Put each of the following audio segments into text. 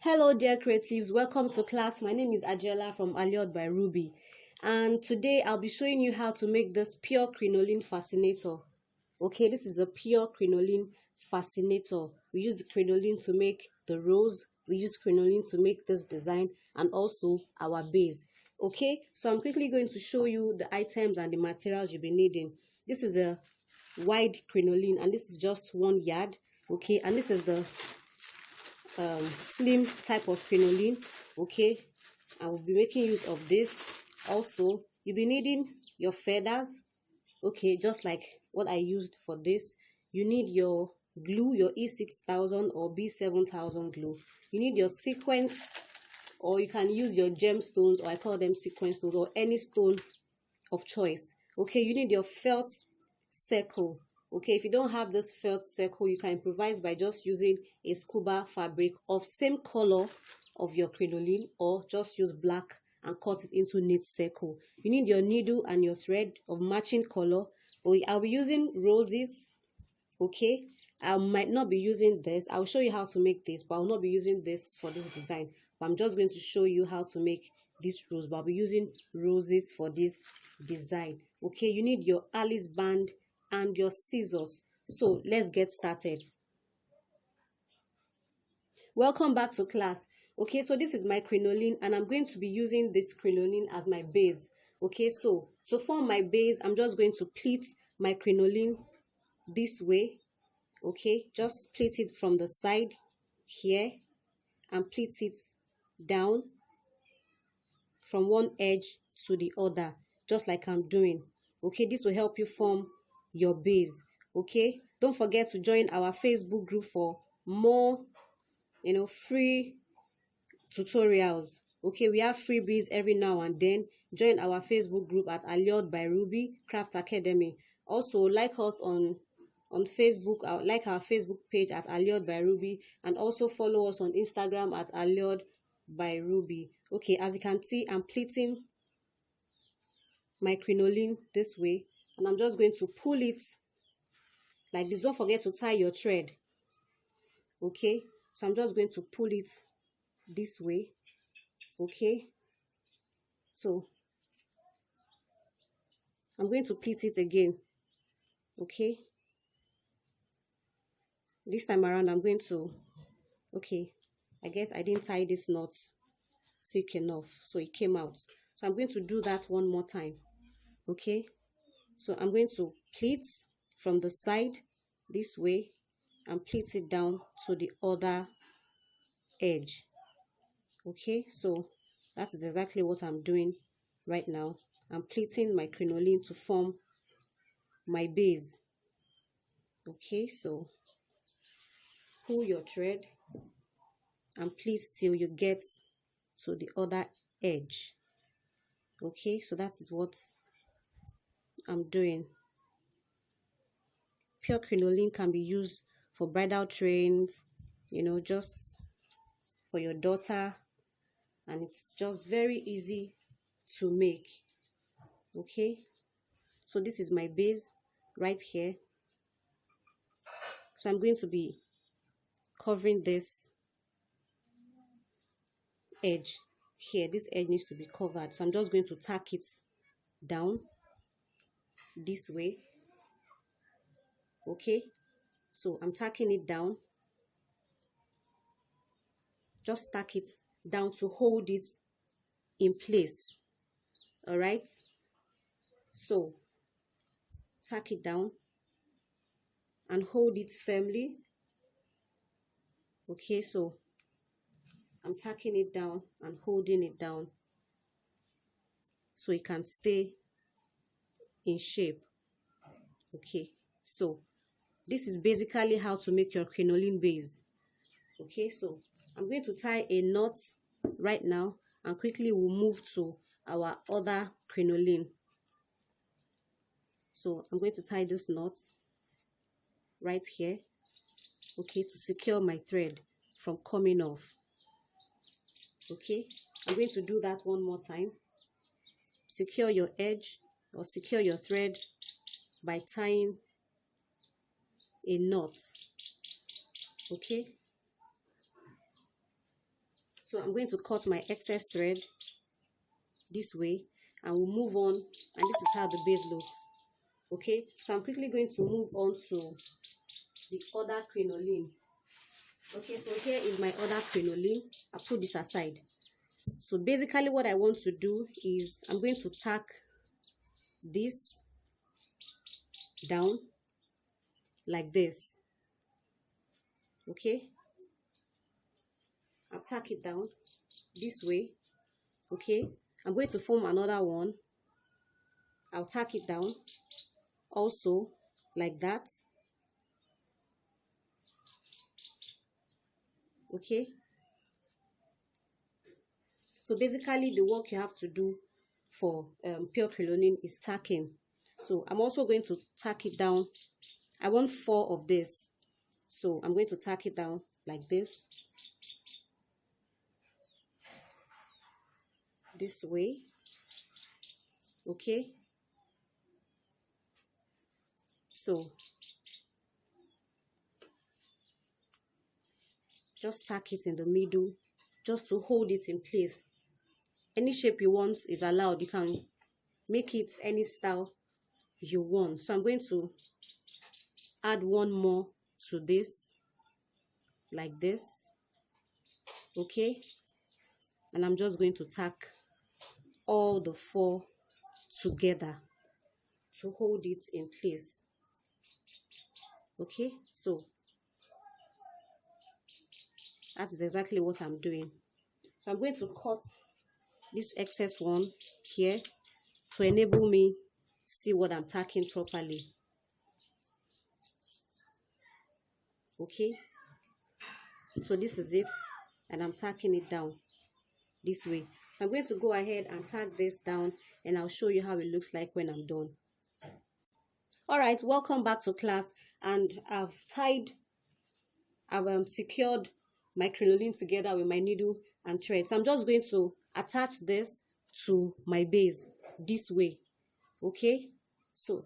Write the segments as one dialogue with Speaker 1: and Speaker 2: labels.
Speaker 1: Hello dear creatives, welcome to class. My name is Ajela from Allured by Ruby, and today I'll be showing you how to make this pure crinoline fascinator. Okay, this is a pure crinoline fascinator. We use the crinoline to make the rose, we use crinoline to make this design, and also our base. Okay, so I'm quickly going to show you the items and the materials you'll be needing. This is a wide crinoline and this is just 1 yard. Okay, and this is the slim type of crinoline. Okay, I will be making use of this. Also, you'll be needing your feathers. Okay, just like what I used for this. You need your glue, your E6000 or B7000 glue. You need your sequence, or you can use your gemstones, or I call them sequence stones, or any stone of choice. Okay, you need your felt circle. Okay, if you don't have this felt circle, you can improvise by just using a scuba fabric of same color of your crinoline, or just use black and cut it into knit circle. You need your needle and your thread of matching color. I'll be using roses. Okay, I might not be using this. I'll show you how to make this, but I'll not be using this for this design. But I'm just going to show you how to make this rose, but I'll be using roses for this design. Okay, you need your Alice band and your scissors. So let's get started. Welcome back to class. Okay, so this is my crinoline and I'm going to be using this crinoline as my base. Okay, so to form my base, I'm just going to pleat my crinoline this way. Okay, just pleat it from the side here and pleat it down from one edge to the other, just like I'm doing. Okay, this will help you form your base. Okay, don't forget to join our Facebook group for more free tutorials. Okay, we have freebies every now and then. Join our Facebook group at Allured by Ruby Craft Academy. Also, like us on Facebook, like our Facebook page at Allured by Ruby, and also follow us on Instagram at Allured by Ruby. Okay, as you can see, I'm pleating my crinoline this way, and I'm just going to pull it like this. Don't forget to tie your thread. Okay, so I'm just going to pull it this way. Okay, so I'm going to pleat it again. Okay, this time around I'm going to, okay, I guess I didn't tie this knot thick enough, so it came out. So I'm going to do that one more time. Okay, so I'm going to pleat from the side this way and pleat it down to the other edge. Okay, so that is exactly what I'm doing right now. I'm pleating my crinoline to form my base. Okay, so pull your thread and pleat till you get to the other edge. Okay, so that is what I'm doing. Pure crinoline can be used for bridal trains, just for your daughter, and it's just very easy to make. Okay, so this is my base right here. So I'm going to be covering this edge here. This edge needs to be covered, so I'm just going to tack it down this way. Okay, so I'm tacking it down. Just tack it down to hold it in place. All right, so tack it down and hold it firmly. Okay, so I'm tacking it down and holding it down so it can stay in shape. Okay, so this is basically how to make your crinoline base. Okay, so I'm going to tie a knot right now and quickly we'll move to our other crinoline. So I'm going to tie this knot right here, okay, to secure my thread from coming off. Okay, I'm going to do that one more time. Secure your edge or secure your thread by tying a knot. Okay, So I'm going to cut my excess thread this way, and we'll move on, and this is how the base looks. Okay, so I'm quickly going to move on to the other crinoline. Okay, so here is my other crinoline. I'll put this aside. So basically what I want to do is I'm going to tack this down like this. Okay, I'll tack it down this way. Okay, I'm going to form another one. I'll tack it down also like that. Okay, so basically the work you have to do for pure crinoline is tacking. So I'm also going to tack it down. I want 4 of this, so I'm going to tack it down like this way. Okay, so just tack it in the middle just to hold it in place. Any shape you want is allowed. You can make it any style you want. So I'm going to add one more to this like this. Okay, and I'm just going to tack all the 4 together to hold it in place. Okay, so that's exactly what I'm doing. So I'm going to cut this excess one here to enable me see what I'm tacking properly. Okay, so this is it, and I'm tacking it down this way. So I'm going to go ahead and tack this down, and I'll show you how it looks like when I'm done. All right, welcome back to class, and I've secured my crinoline together with my needle and thread. So I'm just going to attach this to my base this way. Okay, so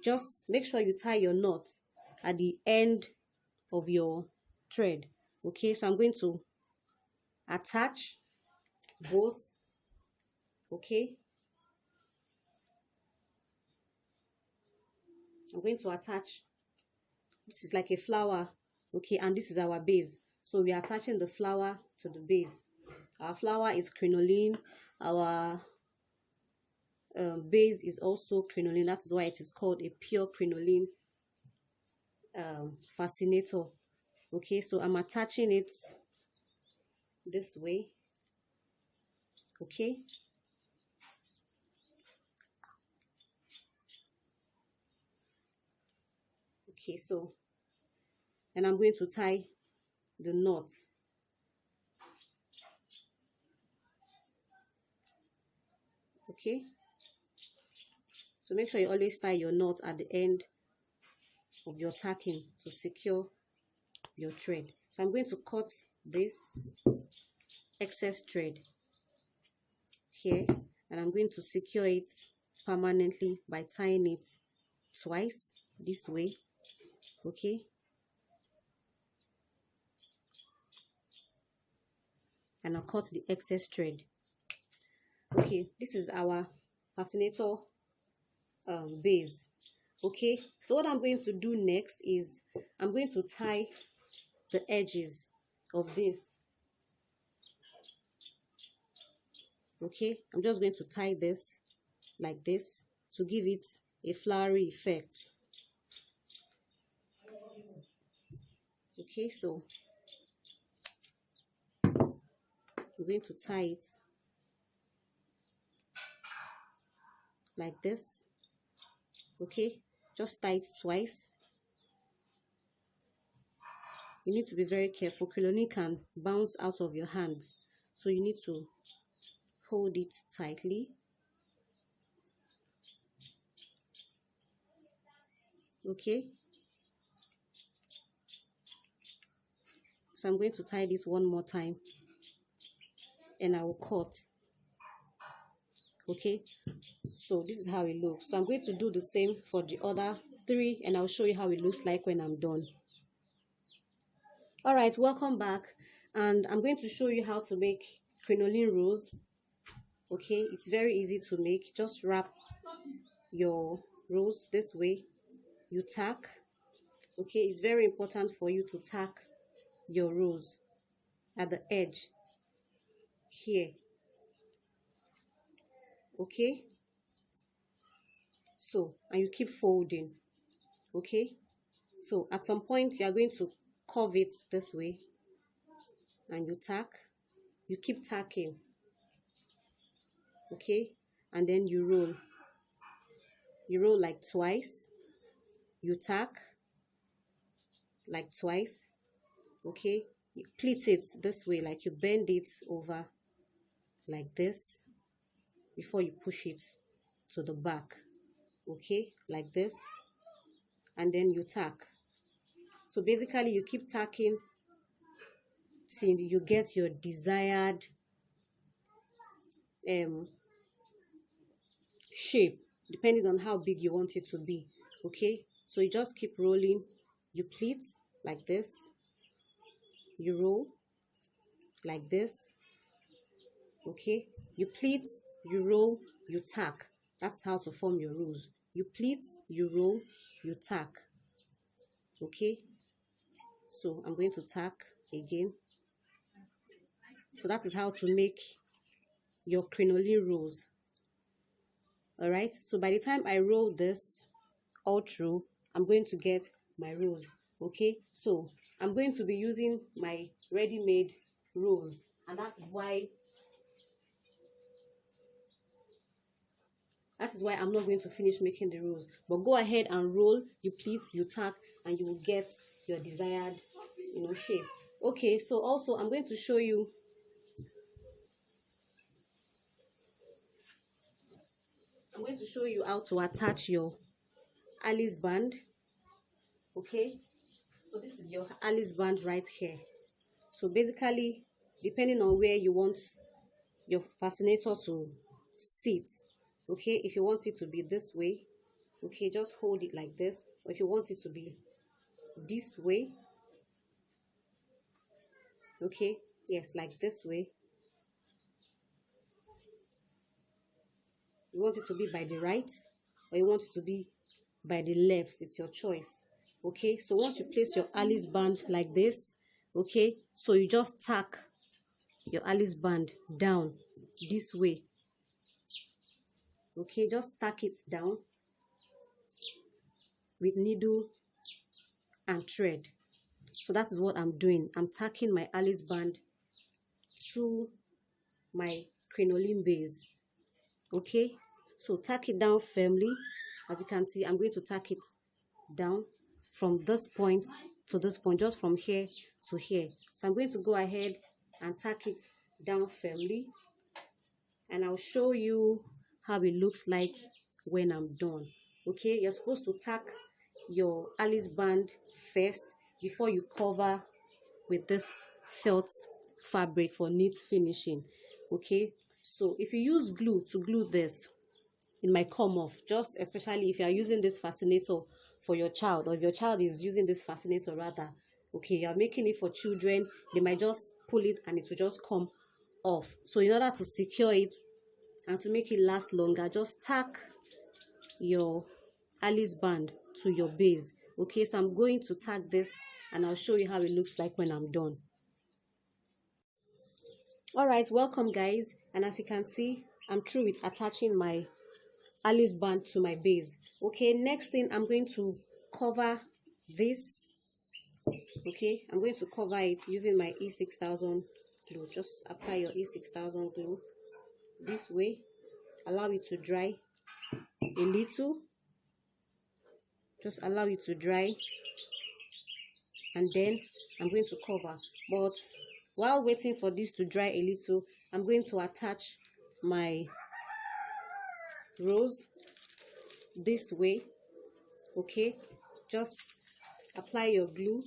Speaker 1: just make sure you tie your knot at the end of your thread. Okay, so I'm going to attach both. Okay, I'm going to attach. This is like a flower. Okay, and this is our base. So we are attaching the flower to the base. Our flower is crinoline. Our base is also crinoline. That is why it is called a pure crinoline fascinator. Okay, so I'm attaching it this way. Okay, so, and I'm going to tie the knot. Okay, so make sure you always tie your knot at the end of your tacking to secure your thread. So I'm going to cut this excess thread here, and I'm going to secure it permanently by tying it twice this way. Okay, and I'll cut the excess thread. Okay, this is our fascinator base. Okay, so what I'm going to do next is I'm going to tie the edges of this. Okay, I'm just going to tie this like this to give it a flowery effect. Okay, so I'm going to tie it like this. Okay, just tie it twice. You need to be very careful. Crinoline can bounce out of your hands, so you need to hold it tightly. Okay, so I'm going to tie this one more time, and I will cut. Okay, so this is how it looks. So I'm going to do the same for the other 3, and I'll show you how it looks like when I'm done. All right, welcome back. And I'm going to show you how to make crinoline rose. Okay, it's very easy to make. Just wrap your rose this way, you tack. Okay, it's very important for you to tack your rose at the edge here. Okay, so and you keep folding. Okay, so at some point you are going to curve it this way and you tack, you keep tacking. Okay, and then you roll like twice, you tack like twice. Okay, you pleat it this way, like you bend it over like this before you push it to the back. Okay, like this, and then you tack. So basically you keep tacking till you get your desired shape, depending on how big you want it to be. Okay, so you just keep rolling, you pleat like this, you roll like this. Okay, you pleat, you roll, you tack. That's how to form your rose. You pleat, you roll, you tack. Okay, so I'm going to tack again. So that is how to make your crinoline rose. All right, so by the time I roll this all through, I'm going to get my rose. Okay, so I'm going to be using my ready-made rose, and that is why I'm not going to finish making the rose. But go ahead and roll, you pleat, you tack, and you will get your desired shape. Okay, so also I'm going to show you how to attach your Alice band. Okay, so this is your Alice band right here. So basically, depending on where you want your fascinator to sit, okay, if you want it to be this way, okay, just hold it like this. Or if you want it to be this way, okay, yes, like this way. You want it to be by the right, or you want it to be by the left, it's your choice. Okay, so once you place your Alice band like this, okay, so you just tack your Alice band down this way. Okay, just tack it down with needle and thread. So that is what I'm doing. I'm tacking my Alice band to my crinoline base. Okay, so tack it down firmly. As you can see, I'm going to tack it down from this point to this point, just from here to here. So I'm going to go ahead and tack it down firmly, and I'll show you how it looks like when I'm done. Okay, you're supposed to tack your Alice band first before you cover with this felt fabric for neat finishing. Okay, so if you use glue to glue this, it might come off, just especially if you are using this fascinator for your child, or if your child is using this fascinator rather. Okay, you are making it for children, they might just pull it and it will just come off. So in order to secure it and to make it last longer, just tack your Alice band to your base. Okay, so I'm going to tack this and I'll show you how it looks like when I'm done. All right, welcome guys, and as you can see, I'm through with attaching my Alice band to my base. Okay, next thing, I'm going to cover this. Okay, I'm going to cover it using my E6000 glue. Just apply your E6000 glue this way, allow it to dry a little, just allow it to dry, and then I'm going to cover. But while waiting for this to dry a little, I'm going to attach my rose this way. Okay, just apply your glue.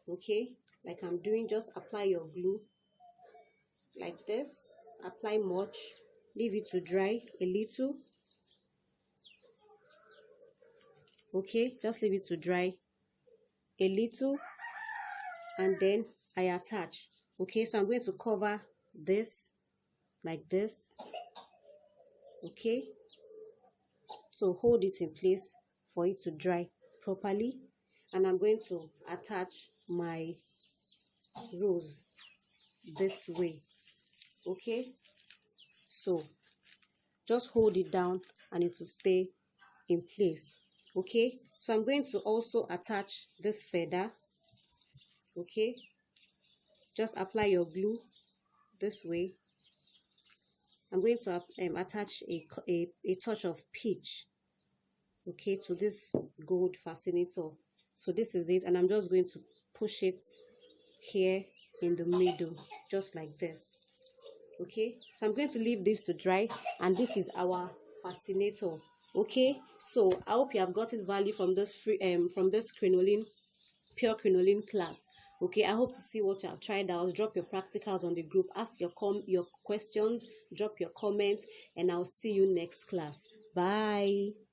Speaker 1: Okay, like I'm doing, just apply your glue like this. Apply much, leave it to dry a little. Okay, just leave it to dry a little, and then I attach. Okay, so I'm going to cover this like this. Okay, so hold it in place for it to dry properly, and I'm going to attach my rose this way. Okay, so just hold it down and it will stay in place. Okay, so I'm going to also attach this feather. Okay, just apply your glue this way. I'm going to attach a touch of peach, okay, to this gold fascinator. So this is it, and I'm just going to push it here in the middle, just like this. Okay, so I'm going to leave this to dry, and this is our fascinator. Okay, so I hope you have gotten value from this crinoline, pure crinoline class. Okay, I hope to see what you have tried out. Drop your practicals on the group, ask your questions, drop your comments, and I'll see you next class. Bye.